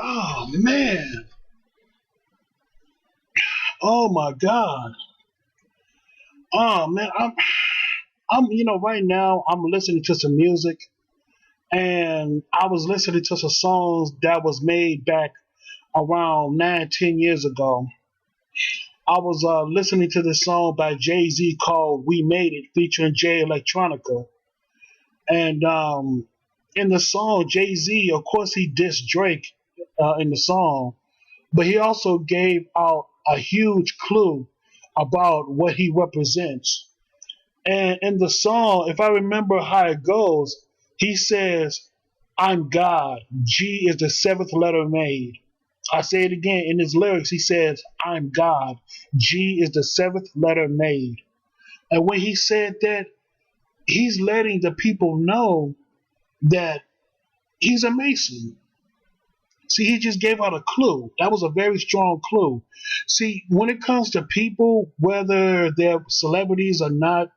Oh man. Oh my God. Oh man. Right now I'm listening to some music, and I was listening to some songs that was made back around 9, 10 years ago. I was listening to this song by Jay Z called "We Made It," featuring Jay Electronica, and in the song, Jay Z, of course, he dissed Drake in the song, but he also gave out a huge clue about what he represents. And in the song, if I remember how it goes, he says, "I'm God. G is the seventh letter made." I say it again in his lyrics. He says, "I'm God. G is the seventh letter made." And when he said that, he's letting the people know that he's a Mason. See, he just gave out a clue. That was a very strong clue. See, when it comes to people, whether they're celebrities or not,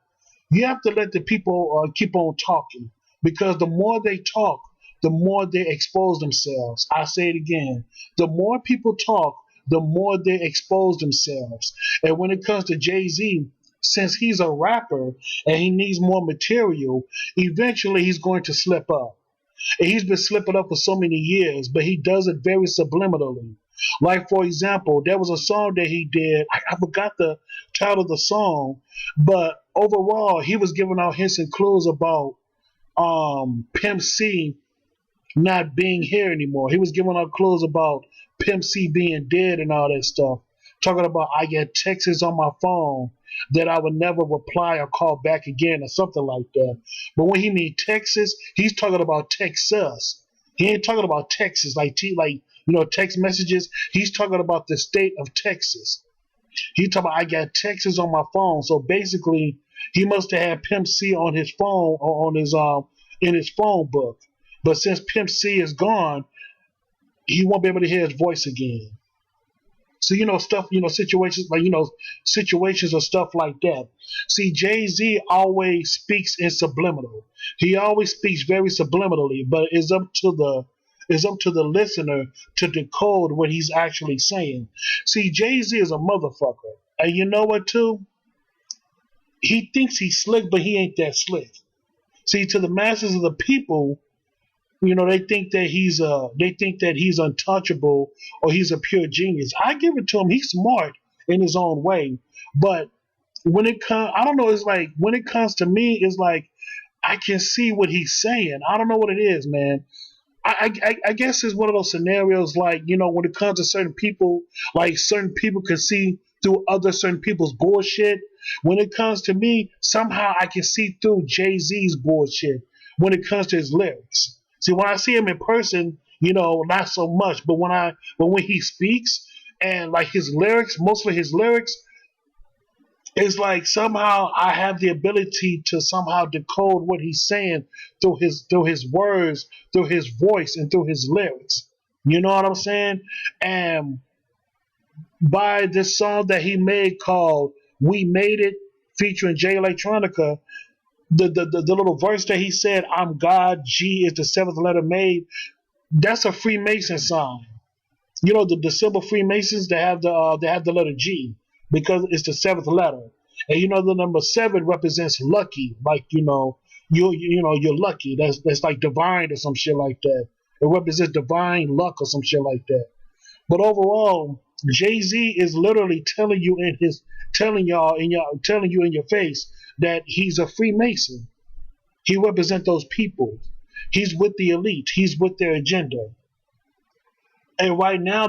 you have to let the people keep on talking, because the more they talk, the more they expose themselves. I say it again. The more people talk, the more they expose themselves. And when it comes to Jay Z, since he's a rapper and he needs more material, eventually he's going to slip up. And he's been slipping up for so many years, but he does it very subliminally. Like, for example, there was a song that he did. I forgot the title of the song, but overall, he was giving out hints and clues about Pimp C not being here anymore. He was giving out clues about Pimp C being dead and all that stuff. Talking about, I get texts on my phone that I would never reply or call back again or something like that. But when he mean Texas, he's talking about Texas. He ain't talking about Texas like text messages. He's talking about the state of Texas. He talking about, I got Texas on my phone. So basically, he must have had Pimp C on his phone or on his in his phone book. But since Pimp C is gone, he won't be able to hear his voice again. So stuff, situations or stuff like that. See, Jay Z always speaks in subliminal. He always speaks very subliminally, but it's up to the listener to decode what he's actually saying. See, Jay Z is a motherfucker, and you know what too? He thinks he's slick, but he ain't that slick. See, to the masses of the people, they think that he's untouchable or he's a pure genius. I give it to him. He's smart in his own way, but when it comes, I don't know. It's like when it comes to me, it's like I can see what he's saying. I don't know what it is, man. I guess it's one of those scenarios like, when it comes to certain people, like certain people can see through other certain people's bullshit. When it comes to me, somehow I can see through Jay Z's bullshit when it comes to his lyrics. See, when I see him in person, not so much. But when he speaks and like his lyrics, mostly his lyrics, it's like somehow I have the ability to somehow decode what he's saying through his words, through his voice, and through his lyrics. You know what I'm saying? And by this song that he made called "We Made It," featuring Jay Electronica, the little verse that he said, "I'm God, G is the seventh letter made," that's a Freemason sign. The symbol Freemasons, they have the letter G because it's the seventh letter, and the number seven represents lucky, like you're lucky. That's like divine or some shit like that. It represents divine luck or some shit like that. But overall, Jay Z is literally telling you in your face that he's a Freemason. He represents those people. He's with the elite. He's with their agenda. And right now,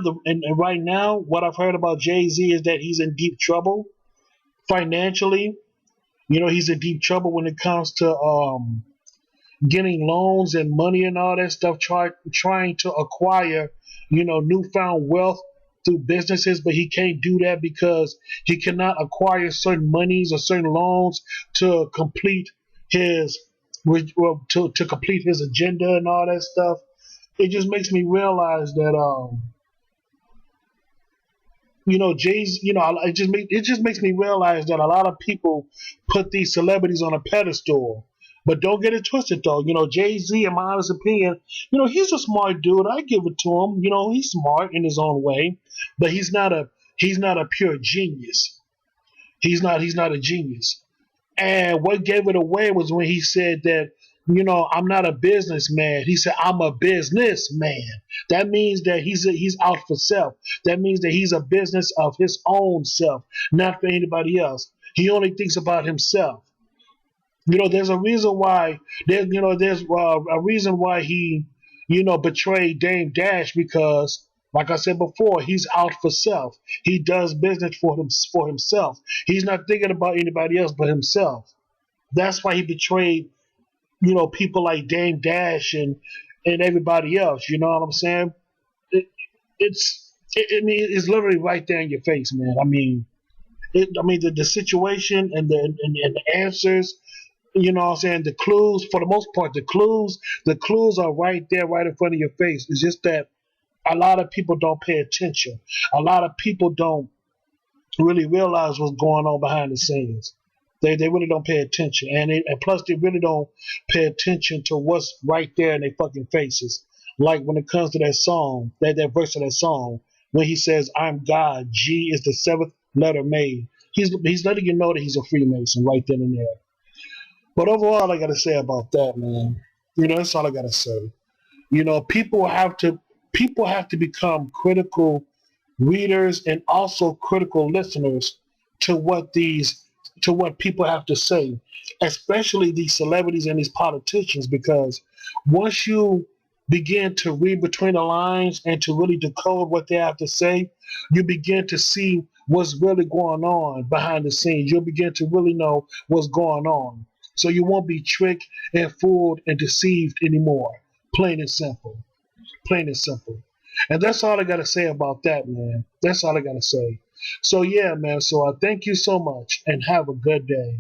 what I've heard about Jay Z is that he's in deep trouble financially. He's in deep trouble when it comes to getting loans and money and all that stuff. Trying to acquire, newfound wealth through businesses, but he can't do that because he cannot acquire certain monies or certain loans to complete his to complete his agenda and all that stuff. It just makes me realize that Jay's, it just makes me realize that a lot of people put these celebrities on a pedestal, But don't get it twisted though. Jay-Z, in my honest opinion, he's a smart dude. I give it to him. He's smart in his own way, but he's not a pure genius. He's not a genius. And what gave it away was when he said that, I'm not a businessman. He said, I'm a businessman. That means that he's out for self. That means that he's a business of his own self, not for anybody else. He only thinks about himself. There's a reason why there's a reason why he, betrayed Dame Dash because, like I said before, he's out for self. He does business for himself. He's not thinking about anybody else but himself. That's why he betrayed, people like Dame Dash and everybody else. You know what I'm saying? It, I mean, it's literally right there in your face, man. The situation and the answers, what I'm saying, the clues, for the most part, the clues are right there, right in front of your face. It's just that a lot of people don't pay attention. A lot of people don't really realize what's going on behind the scenes. They really don't pay attention, and plus they really don't pay attention to what's right there in their fucking faces. Like when it comes to that song, that verse of that song, when he says, "I'm God," G is the seventh letter made. He's letting you know that he's a Freemason right then and there. But overall, I gotta say about that, man. That's all I gotta say. People have to become critical readers and also critical listeners to what people have to say, especially these celebrities and these politicians, because once you begin to read between the lines and to really decode what they have to say, you begin to see what's really going on behind the scenes. You'll begin to really know what's going on. So you won't be tricked and fooled and deceived anymore. Plain and simple. Plain and simple. And that's all I got to say about that, man. That's all I got to say. So, yeah, man. So I thank you so much and have a good day.